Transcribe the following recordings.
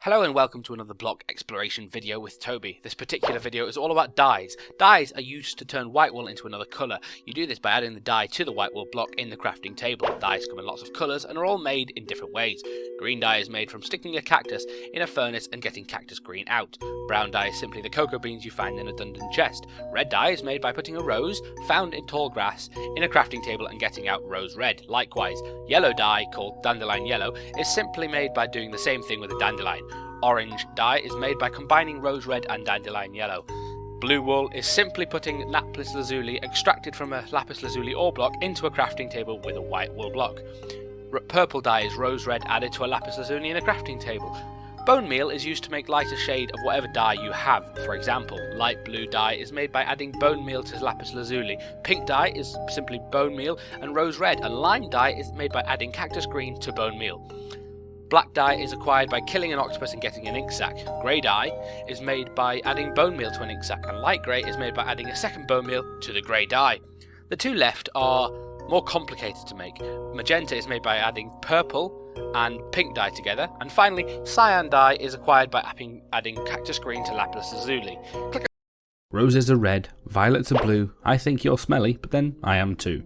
Hello and welcome to another block exploration video with Toby. This particular video is all about dyes. Dyes are used to turn white wool into another colour. You do this by adding the dye to the white wool block in the crafting table. Dyes come in lots of colours and are all made in different ways. Green dye is made from sticking a cactus in a furnace and getting cactus green out. Brown dye is simply the cocoa beans you find in a dungeon chest. Red dye is made by putting a rose, found in tall grass, in a crafting table and getting out rose red. Likewise, yellow dye, called dandelion yellow, is simply made by doing the same thing with a dandelion. Orange dye is made by combining rose red and dandelion yellow. Blue wool is simply putting lapis lazuli extracted from a lapis lazuli ore block into a crafting table with a white wool block. Purple dye is rose red added to a lapis lazuli in a crafting table. Bone meal is used to make lighter shade of whatever dye you have. For example, light blue dye is made by adding bone meal to lapis lazuli. Pink dye is simply bone meal and rose red, and lime dye is made by adding cactus green to bone meal. Black dye is acquired by killing an octopus and getting an ink sac. Grey dye is made by adding bone meal to an ink sac, and light grey is made by adding a second bone meal to the grey dye. The two left are more complicated to make. Magenta is made by adding purple and pink dye together, and finally cyan dye is acquired by adding cactus green to lapis lazuli. Roses are red, violets are blue. I think you're smelly, but then I am too.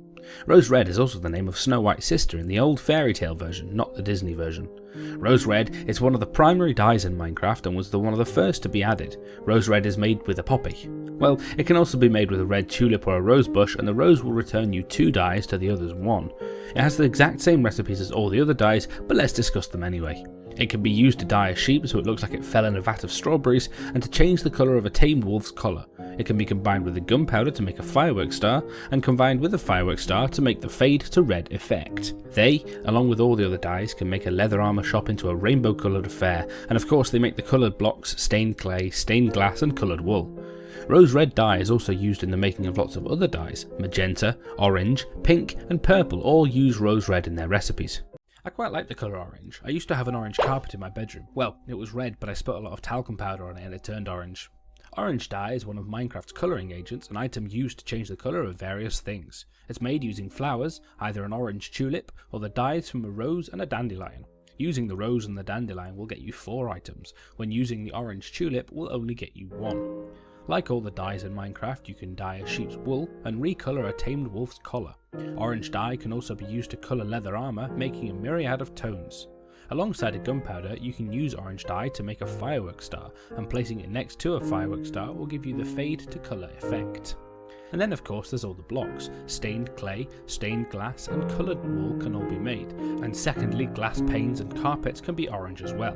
Rose red is also the name of Snow White's sister in the old fairy tale version, not the Disney version. Rose red is one of the primary dyes in Minecraft and was one of the first to be added. Rose red is made with a poppy. Well, it can also be made with a red tulip or a rose bush, and the rose will return you 2 dyes to the other's 1. It has the exact same recipes as all the other dyes, but let's discuss them anyway. It can be used to dye a sheep so it looks like it fell in a vat of strawberries, and to change the colour of a tamed wolf's collar. It can be combined with the gunpowder to make a firework star, and combined with a firework star to make the fade to red effect. They, along with all the other dyes, can make a leather armour shop into a rainbow coloured affair, and of course they make the coloured blocks, stained clay, stained glass and coloured wool. Rose red dye is also used in the making of lots of other dyes. Magenta, orange, pink and purple all use rose red in their recipes. I quite like the colour orange. I used to have an orange carpet in my bedroom. Well, it was red, but I spit a lot of talcum powder on it and it turned orange. Orange dye is one of Minecraft's colouring agents, an item used to change the colour of various things. It's made using flowers, either an orange tulip or the dyes from a rose and a dandelion. Using the rose and the dandelion will get you 4 items, when using the orange tulip will only get you 1. Like all the dyes in Minecraft, you can dye a sheep's wool and recolour a tamed wolf's collar. Orange dye can also be used to colour leather armour, making a myriad of tones. Alongside a gunpowder, you can use orange dye to make a firework star, and placing it next to a firework star will give you the fade to colour effect. And then of course there's all the blocks. Stained clay, stained glass and coloured wool can all be made, and secondly glass panes and carpets can be orange as well.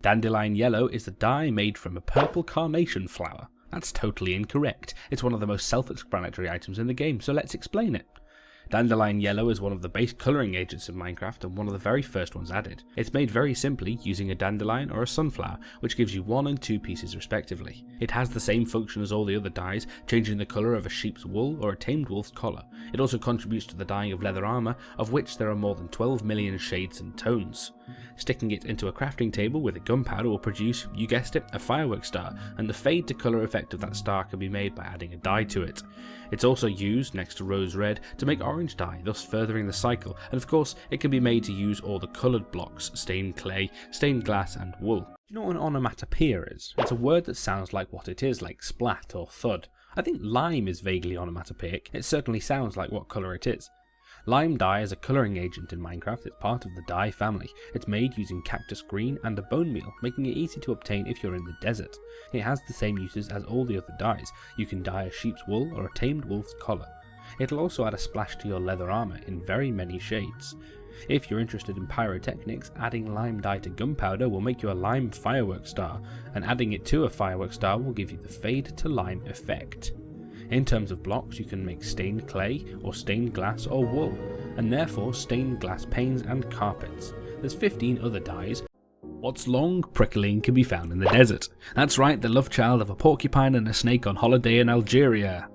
Dandelion yellow is the dye made from a purple carnation flower. That's totally incorrect. It's one of the most self-explanatory items in the game, so let's explain it. Dandelion yellow is one of the base colouring agents in Minecraft and one of the very first ones added. It's made very simply using a dandelion or a sunflower, which gives you 1 and 2 pieces respectively. It has the same function as all the other dyes, changing the colour of a sheep's wool or a tamed wolf's collar. It also contributes to the dyeing of leather armour, of which there are more than 12 million shades and tones. Sticking it into a crafting table with a gunpowder will produce, you guessed it, a firework star, and the fade to colour effect of that star can be made by adding a dye to it. It's also used, next to rose red, to make orange dye, thus furthering the cycle, and of course it can be made to use all the coloured blocks, stained clay, stained glass and wool. Do you know what an onomatopoeia is? It's a word that sounds like what it is, like splat or thud. I think lime is vaguely onomatopoeic. It certainly sounds like what colour it is. Lime dye is a colouring agent in Minecraft. It's part of the dye family. It's made using cactus green and a bone meal, making it easy to obtain if you're in the desert. It has the same uses as all the other dyes. You can dye a sheep's wool or a tamed wolf's collar. It'll also add a splash to your leather armour in very many shades. If you're interested in pyrotechnics, adding lime dye to gunpowder will make you a lime firework star, and adding it to a firework star will give you the fade to lime effect. In terms of blocks, you can make stained clay or stained glass or wool, and therefore stained glass panes and carpets. There's 15 other dyes. What's long, prickling can be found in the desert. That's right, the love child of a porcupine and a snake on holiday in Algeria.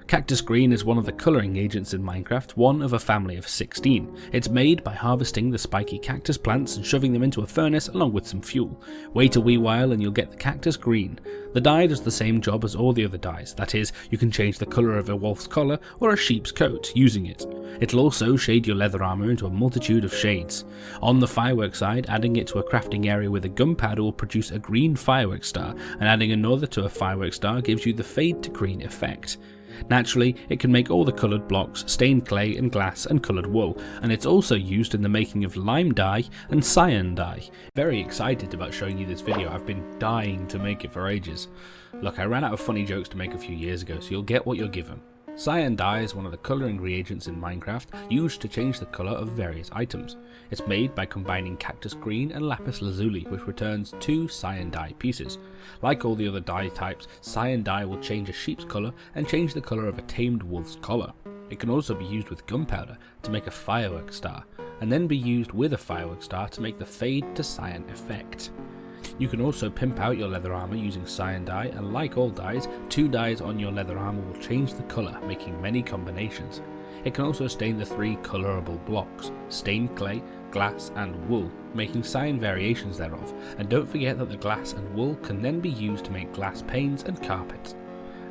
Cactus green is one of the colouring agents in Minecraft, one of a family of 16. It's made by harvesting the spiky cactus plants and shoving them into a furnace along with some fuel. Wait a wee while and you'll get the cactus green. The dye does the same job as all the other dyes, that is, you can change the colour of a wolf's collar or a sheep's coat using it. It'll also shade your leather armour into a multitude of shades. On the firework side, adding it to a crafting area with a gunpowder will produce a green firework star, and adding another to a firework star gives you the fade to green effect. Naturally, it can make all the coloured blocks, stained clay and glass and coloured wool, and it's also used in the making of lime dye and cyan dye. Very excited about showing you this video, I've been dying to make it for ages. Look, I ran out of funny jokes to make a few years ago, so you'll get what you're given. Cyan dye is one of the colouring reagents in Minecraft used to change the colour of various items. It's made by combining cactus green and lapis lazuli, which returns 2 cyan dye pieces. Like all the other dye types, cyan dye will change a sheep's colour and change the colour of a tamed wolf's collar. It can also be used with gunpowder to make a firework star, and then be used with a firework star to make the fade to cyan effect. You can also pimp out your leather armour using cyan dye, and like all dyes, 2 dyes on your leather armour will change the colour, making many combinations. It can also stain the 3 colourable blocks, stained clay, glass and wool, making cyan variations thereof, and don't forget that the glass and wool can then be used to make glass panes and carpets.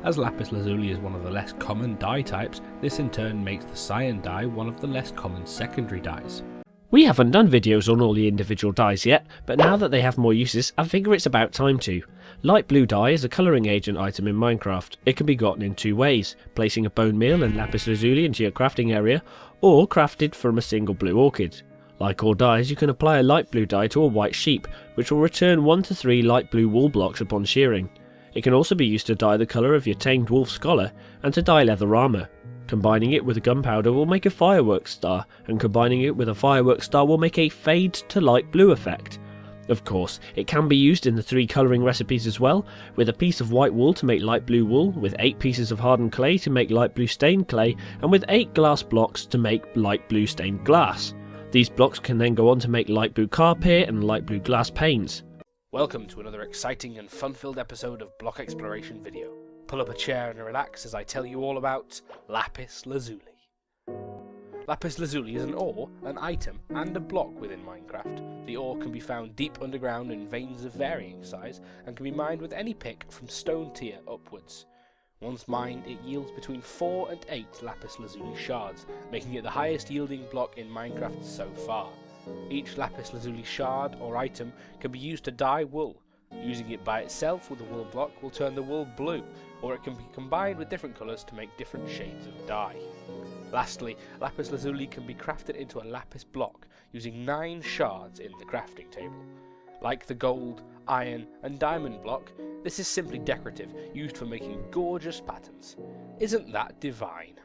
As lapis lazuli is one of the less common dye types, this in turn makes the cyan dye one of the less common secondary dyes. We haven't done videos on all the individual dyes yet, but now that they have more uses, I figure it's about time to. Light blue dye is a colouring agent item in Minecraft. It can be gotten in 2 ways, placing a bone meal and lapis lazuli into your crafting area, or crafted from a single blue orchid. Like all dyes, you can apply a light blue dye to a white sheep, which will return 1 to 3 light blue wool blocks upon shearing. It can also be used to dye the colour of your tamed wolf's collar, and to dye leather armour. Combining it with a gunpowder will make a fireworks star, and combining it with a fireworks star will make a fade to light blue effect. Of course, it can be used in the 3 colouring recipes as well, with a piece of white wool to make light blue wool, with 8 pieces of hardened clay to make light blue stained clay, and with 8 glass blocks to make light blue stained glass. These blocks can then go on to make light blue carpet and light blue glass panes. Welcome to another exciting and fun-filled episode of Block Exploration Video. Pull up a chair and relax as I tell you all about lapis lazuli. Lapis lazuli is an ore, an item, and a block within Minecraft. The ore can be found deep underground in veins of varying size, and can be mined with any pick from stone tier upwards. Once mined, it yields between 4 and 8 lapis lazuli shards, making it the highest yielding block in Minecraft so far. Each lapis lazuli shard or item can be used to dye wool. Using it by itself with a wool block will turn the wool blue, or it can be combined with different colours to make different shades of dye. Lastly, lapis lazuli can be crafted into a lapis block using 9 shards in the crafting table. Like the gold, iron and diamond block, this is simply decorative, used for making gorgeous patterns. Isn't that divine?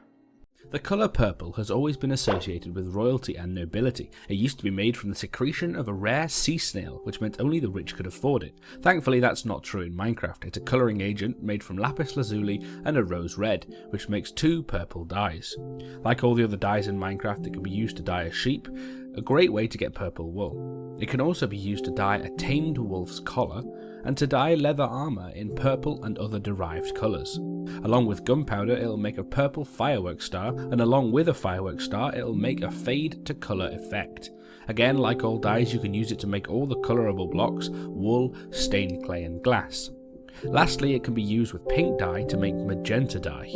The colour purple has always been associated with royalty and nobility. It used to be made from the secretion of a rare sea snail, which meant only the rich could afford it. Thankfully that's not true in Minecraft. It's a colouring agent made from lapis lazuli and a rose red, which makes 2 purple dyes. Like all the other dyes in Minecraft, it can be used to dye a sheep, a great way to get purple wool. It can also be used to dye a tamed wolf's collar, and to dye leather armour in purple and other derived colours. Along with gunpowder, it'll make a purple firework star, and along with a firework star, it'll make a fade to colour effect. Again, like all dyes, you can use it to make all the colourable blocks, wool, stained clay and glass. Lastly, it can be used with pink dye to make magenta dye.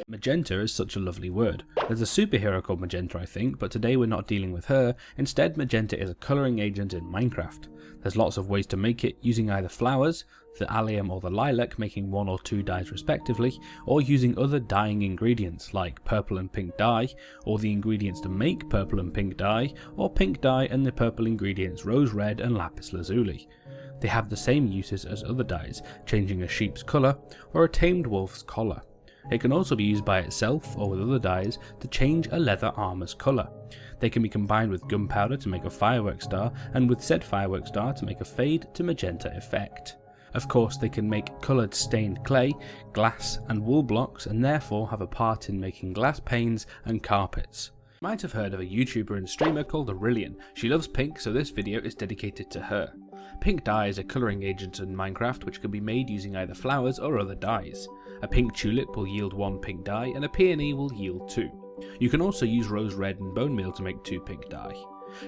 Magenta is such a lovely word. There's a superhero called Magenta, I think, but today we're not dealing with her. Instead, magenta is a colouring agent in Minecraft. There's lots of ways to make it, using either flowers, the allium or the lilac, making 1 or 2 dyes respectively, or using other dyeing ingredients like purple and pink dye, or the ingredients to make purple and pink dye, or pink dye and the purple ingredients rose red and lapis lazuli. They have the same uses as other dyes, changing a sheep's colour or a tamed wolf's collar. It can also be used by itself or with other dyes to change a leather armour's colour. They can be combined with gunpowder to make a firework star, and with said firework star to make a fade to magenta effect. Of course, they can make coloured stained clay, glass and wool blocks, and therefore have a part in making glass panes and carpets. You might have heard of a YouTuber and streamer called Aurelian. She loves pink, so this video is dedicated to her. Pink dye is a colouring agent in Minecraft which can be made using either flowers or other dyes. A pink tulip will yield 1 pink dye and a peony will yield 2. You can also use rose red and bone meal to make 2 pink dye.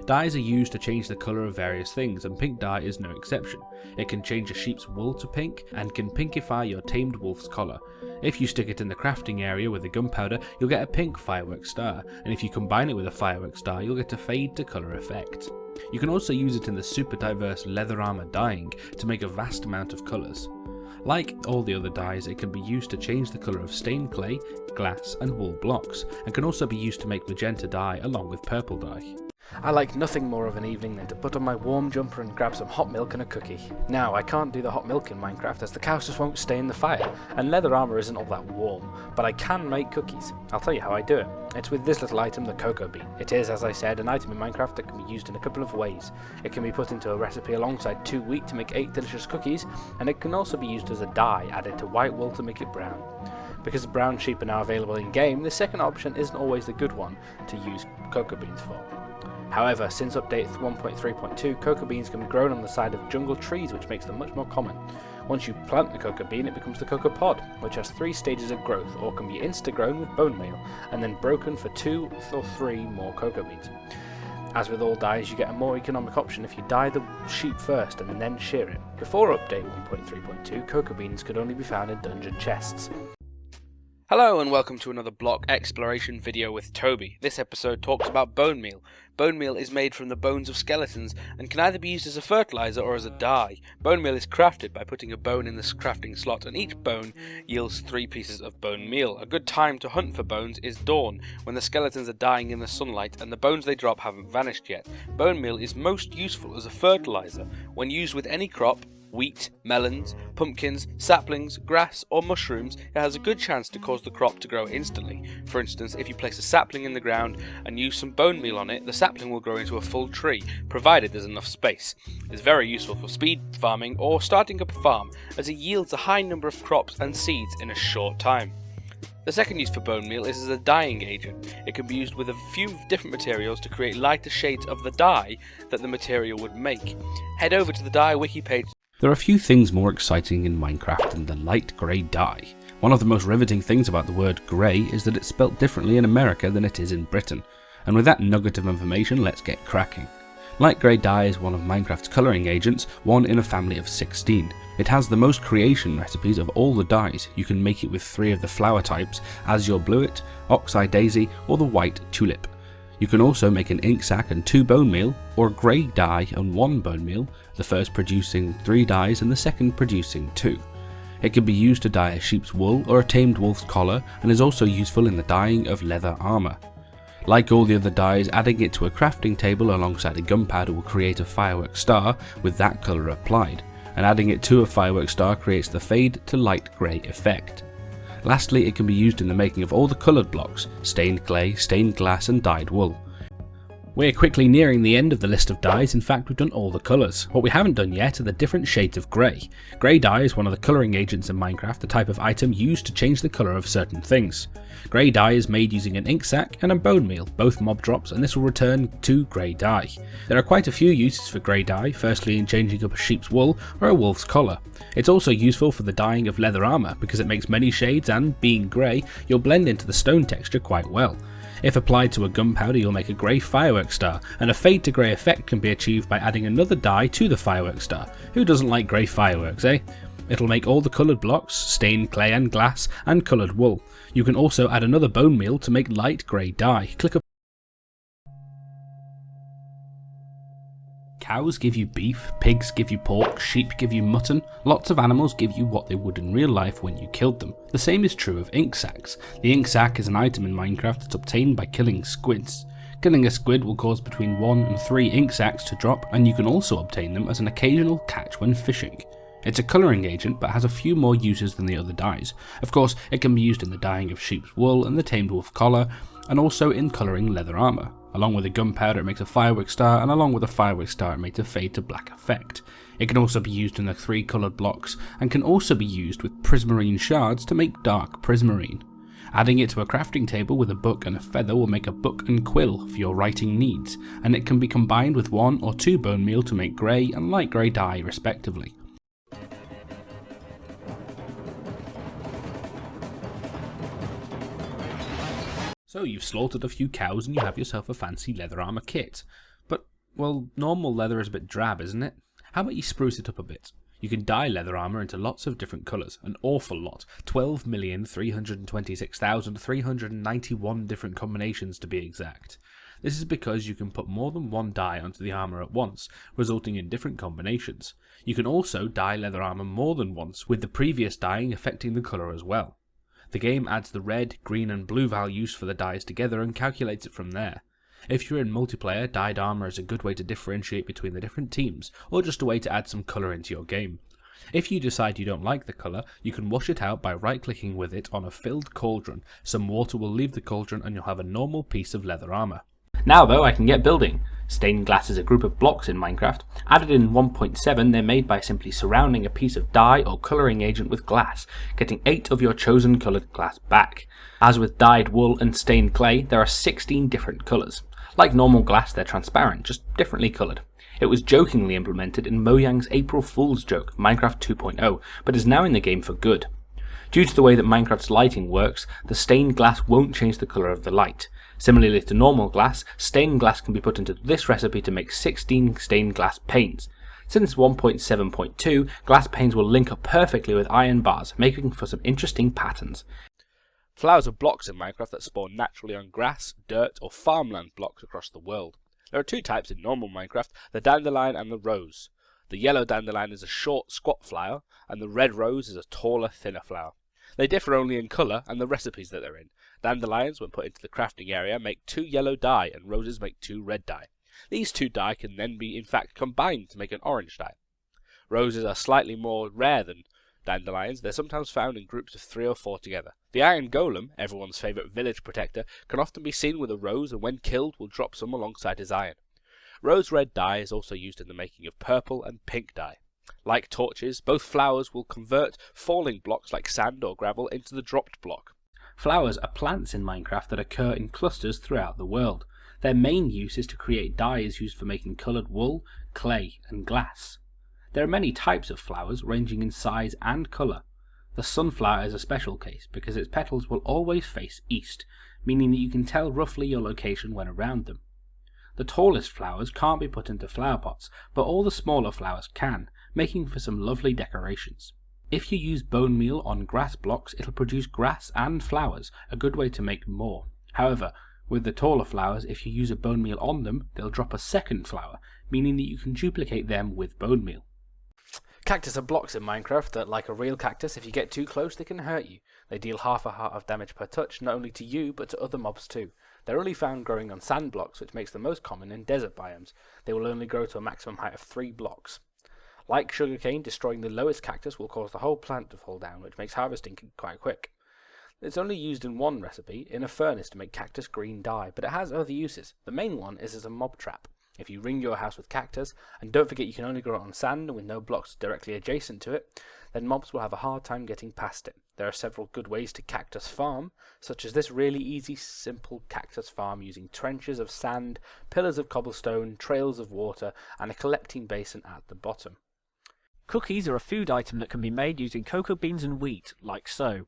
Dyes are used to change the colour of various things, and pink dye is no exception. It can change a sheep's wool to pink and can pinkify your tamed wolf's collar. If you stick it in the crafting area with the gunpowder, you'll get a pink firework star, and if you combine it with a firework star, you'll get a fade to colour effect. You can also use it in the super diverse leather armour dyeing to make a vast amount of colours. Like all the other dyes, it can be used to change the colour of stained clay, glass and wool blocks, and can also be used to make magenta dye along with purple dye. I like nothing more of an evening than to put on my warm jumper and grab some hot milk and a cookie. Now, I can't do the hot milk in Minecraft as the cows just won't stay in the fire, and leather armour isn't all that warm, but I can make cookies. I'll tell you how I do it. It's with this little item, the cocoa bean. It is, as I said, an item in Minecraft that can be used in a couple of ways. It can be put into a recipe alongside 2 wheat to make 8 delicious cookies, and it can also be used as a dye added to white wool to make it brown. Because brown sheep are now available in game, the second option isn't always the good one to use cocoa beans for. However, since update 1.3.2, cocoa beans can be grown on the side of jungle trees, which makes them much more common. Once you plant the cocoa bean, it becomes the cocoa pod, which has 3 stages of growth, or can be insta-grown with bone meal, and then broken for 2 or 3 more cocoa beans. As with all dyes, you get a more economic option if you dye the sheep first and then shear it. Before update 1.3.2, cocoa beans could only be found in dungeon chests. Hello and welcome to another block exploration video with Toby. This episode talks about bone meal. Bone meal is made from the bones of skeletons and can either be used as a fertilizer or as a dye. Bone meal is crafted by putting a bone in the crafting slot, and each bone yields 3 pieces of bone meal. A good time to hunt for bones is dawn, when the skeletons are dying in the sunlight and the bones they drop haven't vanished yet. Bone meal is most useful as a fertilizer. When used with any crop, wheat, melons, pumpkins, saplings, grass or mushrooms, it has a good chance to cause the crop to grow instantly. For instance, if you place a sapling in the ground and use some bone meal on it, the sapling will grow into a full tree, provided there's enough space. It's very useful for speed farming or starting up a farm, as it yields a high number of crops and seeds in a short time. The second use for bone meal is as a dyeing agent. It can be used with a few different materials to create lighter shades of the dye that the material would make. Head over to the dye wiki page. There are few things more exciting in Minecraft than the light grey dye. One of the most riveting things about the word grey is that it's spelt differently in America than it is in Britain. And with that nugget of information, let's get cracking. Light grey dye is one of Minecraft's colouring agents, one in a family of 16. It has the most creation recipes of all the dyes. You can make it with 3 of the flower types, Azure Bluet, Oxeye Daisy or the White Tulip. You can also make an ink sac and 2 bone meal, or a grey dye and 1 bone meal, the first producing 3 dyes and the second producing 2. It can be used to dye a sheep's wool or a tamed wolf's collar, and is also useful in the dyeing of leather armour. Like all the other dyes, adding it to a crafting table alongside a gunpowder will create a firework star with that colour applied, and adding it to a firework star creates the fade to light grey effect. Lastly, it can be used in the making of all the coloured blocks, stained clay, stained glass and dyed wool. We're quickly nearing the end of the list of dyes. In fact, we've done all the colours. What we haven't done yet are the different shades of grey. Grey dye is one of the colouring agents in Minecraft, a type of item used to change the colour of certain things. Grey dye is made using an ink sac and a bone meal, both mob drops, and this will return 2 grey dye. There are quite a few uses for grey dye, firstly in changing up a sheep's wool or a wolf's collar. It's also useful for the dyeing of leather armour because it makes many shades and, being grey, you'll blend into the stone texture quite well. If applied to a gunpowder, you'll make a grey firework star, and a fade to grey effect can be achieved by adding another dye to the firework star. Who doesn't like grey fireworks, eh? It'll make all the coloured blocks, stained clay and glass, and coloured wool. You can also add another bone meal to make light grey dye. Click up. Cows give you beef, pigs give you pork, sheep give you mutton. Lots of animals give you what they would in real life when you killed them. The same is true of ink sacs. The ink sac is an item in Minecraft that's obtained by killing squids. Killing a squid will cause between 1 and 3 ink sacs to drop, and you can also obtain them as an occasional catch when fishing. It's a colouring agent but has a few more uses than the other dyes. Of course, it can be used in the dyeing of sheep's wool and the tamed wolf collar, and also in colouring leather armour. Along with a gunpowder it makes a firework star, and along with a firework star it makes a fade to black effect. It can also be used in the 3 coloured blocks, and can also be used with prismarine shards to make dark prismarine. Adding it to a crafting table with a book and a feather will make a book and quill for your writing needs, and it can be combined with 1 or 2 bone meal to make grey and light grey dye respectively. So you've slaughtered a few cows and you have yourself a fancy leather armour kit. But, well, normal leather is a bit drab, isn't it? How about you spruce it up a bit? You can dye leather armour into lots of different colours, an awful lot, 12,326,391 different combinations to be exact. This is because you can put more than one dye onto the armour at once, resulting in different combinations. You can also dye leather armour more than once, with the previous dyeing affecting the colour as well. The game adds the red, green and blue values for the dyes together and calculates it from there. If you're in multiplayer, dyed armour is a good way to differentiate between the different teams, or just a way to add some colour into your game. If you decide you don't like the colour, you can wash it out by right-clicking with it on a filled cauldron. Some water will leave the cauldron and you'll have a normal piece of leather armour. Now though, I can get building. Stained glass is a group of blocks in Minecraft. Added in 1.7, they're made by simply surrounding a piece of dye or colouring agent with glass, getting 8 of your chosen coloured glass back. As with dyed wool and stained clay, there are 16 different colours. Like normal glass, they're transparent, just differently coloured. It was jokingly implemented in Mojang's April Fool's joke, Minecraft 2.0, but is now in the game for good. Due to the way that Minecraft's lighting works, the stained glass won't change the colour of the light. Similarly to normal glass, stained glass can be put into this recipe to make 16 stained glass panes. Since 1.7.2, glass panes will link up perfectly with iron bars, making for some interesting patterns. Flowers are blocks in Minecraft that spawn naturally on grass, dirt or farmland blocks across the world. There are 2 types in normal Minecraft, the dandelion and the rose. The yellow dandelion is a short, squat flower, and the red rose is a taller, thinner flower. They differ only in colour and the recipes that they're in. Dandelions, when put into the crafting area, make 2 yellow dye, and roses make 2 red dye. These 2 dye can then be in fact combined to make an orange dye. Roses are slightly more rare than dandelions. They're sometimes found in groups of 3 or 4 together. The iron golem, everyone's favourite village protector, can often be seen with a rose, and when killed will drop some alongside his iron. Rose red dye is also used in the making of purple and pink dye. Like torches, both flowers will convert falling blocks like sand or gravel into the dropped block. Flowers are plants in Minecraft that occur in clusters throughout the world. Their main use is to create dyes used for making coloured wool, clay and glass. There are many types of flowers ranging in size and colour. The sunflower is a special case because its petals will always face east, meaning that you can tell roughly your location when around them. The tallest flowers can't be put into flower pots, but all the smaller flowers can, making for some lovely decorations. If you use bone meal on grass blocks, it'll produce grass and flowers, a good way to make more. However, with the taller flowers, if you use a bone meal on them, they'll drop a second flower, meaning that you can duplicate them with bone meal. Cactus are blocks in Minecraft that, like a real cactus, if you get too close they can hurt you. They deal half a heart of damage per touch, not only to you, but to other mobs too. They're only found growing on sand blocks, which makes them most common in desert biomes. They will only grow to a maximum height of 3 blocks. Like sugarcane, destroying the lowest cactus will cause the whole plant to fall down, which makes harvesting quite quick. It's only used in one recipe, in a furnace to make cactus green dye, but it has other uses. The main one is as a mob trap. If you ring your house with cactus, and don't forget you can only grow it on sand with no blocks directly adjacent to it, then mobs will have a hard time getting past it. There are several good ways to cactus farm, such as this really easy, simple cactus farm using trenches of sand, pillars of cobblestone, trails of water, and a collecting basin at the bottom. Cookies are a food item that can be made using cocoa beans and wheat, like so.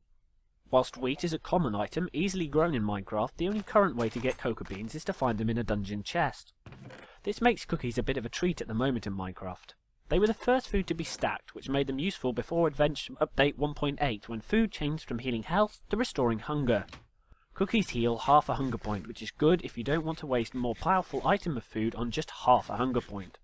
Whilst wheat is a common item, easily grown in Minecraft, the only current way to get cocoa beans is to find them in a dungeon chest. This makes cookies a bit of a treat at the moment in Minecraft. They were the first food to be stacked, which made them useful before Adventure Update 1.8, when food changed from healing health to restoring hunger. Cookies heal half a hunger point, which is good if you don't want to waste a more powerful item of food on just half a hunger point.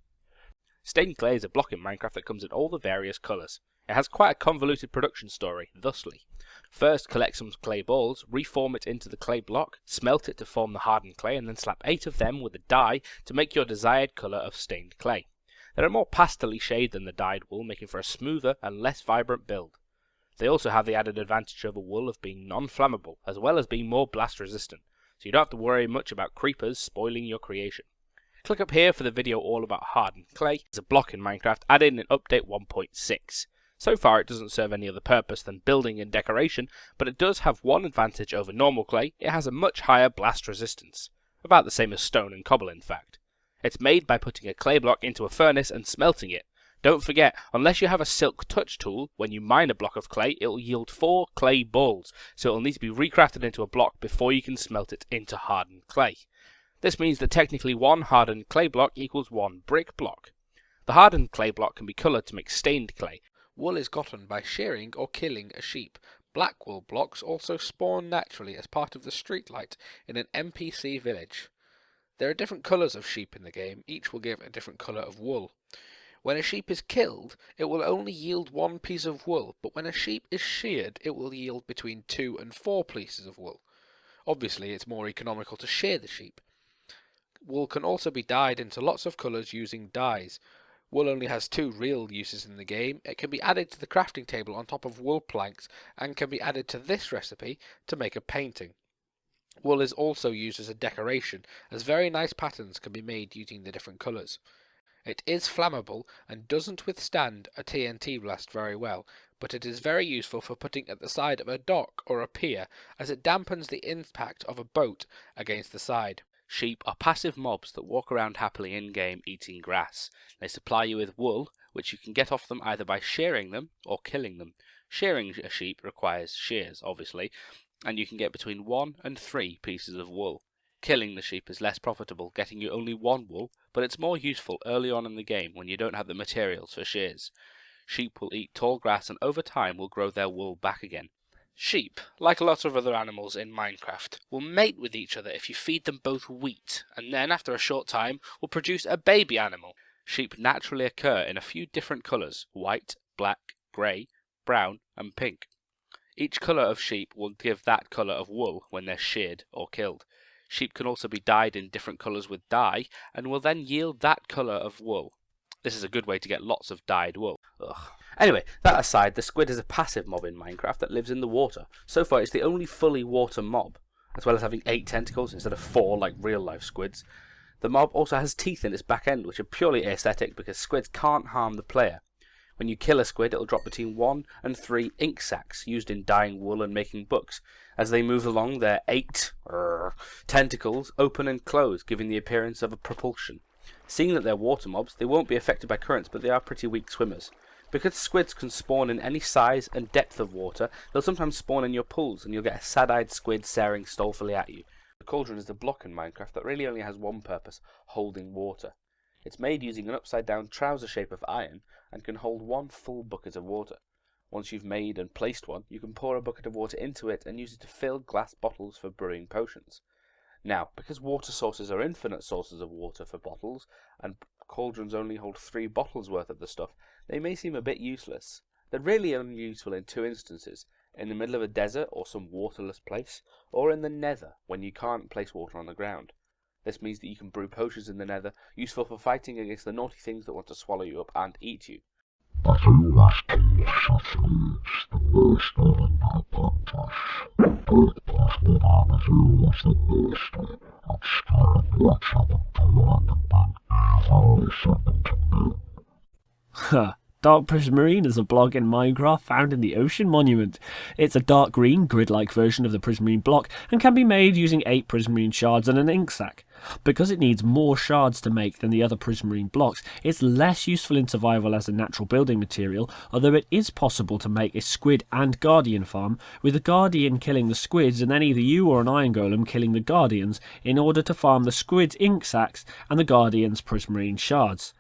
Stained clay is a block in Minecraft that comes in all the various colours. It has quite a convoluted production story, thusly. First, collect some clay balls, reform it into the clay block, smelt it to form the hardened clay, and then slap 8 of them with a dye to make your desired colour of stained clay. They are more pastel-y shade than the dyed wool, making for a smoother and less vibrant build. They also have the added advantage of a wool of being non-flammable, as well as being more blast resistant, so you don't have to worry much about creepers spoiling your creation. Click up here for the video all about hardened clay. It's a block in Minecraft added in Update 1.6. So far it doesn't serve any other purpose than building and decoration, but it does have one advantage over normal clay: it has a much higher blast resistance. About the same as stone and cobble, in fact. It's made by putting a clay block into a furnace and smelting it. Don't forget, unless you have a silk touch tool, when you mine a block of clay, it will yield 4 clay balls, so it will need to be recrafted into a block before you can smelt it into hardened clay. This means that technically 1 hardened clay block equals 1 brick block. The hardened clay block can be coloured to make stained clay. Wool is gotten by shearing or killing a sheep. Black wool blocks also spawn naturally as part of the streetlight in an NPC village. There are different colours of sheep in the game, each will give a different colour of wool. When a sheep is killed, it will only yield 1 piece of wool, but when a sheep is sheared, it will yield between 2 and 4 pieces of wool. Obviously, it's more economical to shear the sheep. Wool can also be dyed into lots of colours using dyes. Wool only has 2 real uses in the game. It can be added to the crafting table on top of wool planks, and can be added to this recipe to make a painting. Wool is also used as a decoration, as very nice patterns can be made using the different colours. It is flammable and doesn't withstand a TNT blast very well, but it is very useful for putting at the side of a dock or a pier, as it dampens the impact of a boat against the side. Sheep are passive mobs that walk around happily in-game eating grass. They supply you with wool, which you can get off them either by shearing them or killing them. Shearing a sheep requires shears, obviously, and you can get between 1 and 3 pieces of wool. Killing the sheep is less profitable, getting you only 1 wool, but it's more useful early on in the game when you don't have the materials for shears. Sheep will eat tall grass and over time will grow their wool back again. Sheep, like a lot of other animals in Minecraft, will mate with each other if you feed them both wheat, and then after a short time will produce a baby animal. Sheep naturally occur in a few different colours: white, black, grey, brown and pink. Each colour of sheep will give that colour of wool when they're sheared or killed. Sheep can also be dyed in different colours with dye, and will then yield that colour of wool. This is a good way to get lots of dyed wool. Anyway, that aside, the squid is a passive mob in Minecraft that lives in the water. So far, it's the only fully water mob, as well as having 8 tentacles instead of 4 like real-life squids. The mob also has teeth in its back end, which are purely aesthetic because squids can't harm the player. When you kill a squid, it'll drop between 1 and 3 ink sacs used in dyeing wool and making books. As they move along, their 8 tentacles open and close, giving the appearance of a propulsion. Seeing that they're water mobs, they won't be affected by currents, but they are pretty weak swimmers. Because squids can spawn in any size and depth of water, they'll sometimes spawn in your pools, and you'll get a sad-eyed squid staring dolefully at you. The cauldron is a block in Minecraft that really only has one purpose: holding water. It's made using an upside-down trouser shape of iron, and can hold 1 full bucket of water. Once you've made and placed one, you can pour a bucket of water into it and use it to fill glass bottles for brewing potions. Now, because water sources are infinite sources of water for bottles, and cauldrons only hold 3 bottles worth of the stuff, they may seem a bit useless. They're really only useful in 2 instances: in the middle of a desert or some waterless place, or in the nether when you can't place water on the ground. This means that you can brew potions in the nether, useful for fighting against the naughty things that want to swallow you up and eat you. Dark Prismarine is a block in Minecraft found in the Ocean Monument. It's a dark green, grid-like version of the Prismarine block and can be made using 8 Prismarine shards and an ink sac. Because it needs more shards to make than the other Prismarine blocks, it's less useful in survival as a natural building material, although it is possible to make a squid and guardian farm, with the guardian killing the squids and then either you or an iron golem killing the guardians in order to farm the squid's ink sacs and the guardian's Prismarine shards.